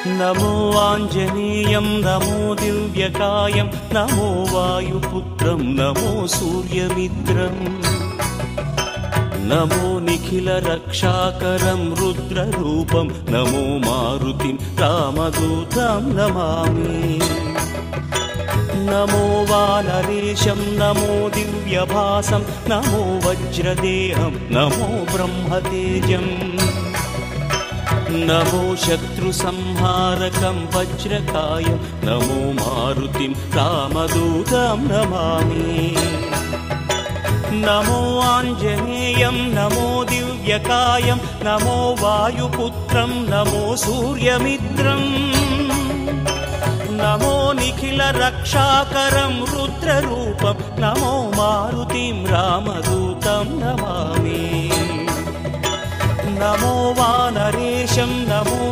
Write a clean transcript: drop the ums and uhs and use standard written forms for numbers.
नमो आञ्जनेयं नमो दिव्यकायं नमो वायुपुत्रं नमो सूर्यमित्रम् नमो निखिलरक्षाकरं रुद्ररूपं नमो मारुतिं रामदूतं Namami नमो वानरेशं नमो दिव्यभासं नमो वज्रदेहं नमो ब्रह्मतेजम् नमो शत्रुसंहारकं वज्रकायं नमो मारुतिं रामदूतं Namami नमो आञ्जनेयं नमो दिव्यकायं नमो वायुपुत्रं नमो सूर्यमित्रम् नमो निखिलरक्षाकरं रुद्ररूपं नमो मारुतिं रामदूतं Namami नमो वानरेशं नमो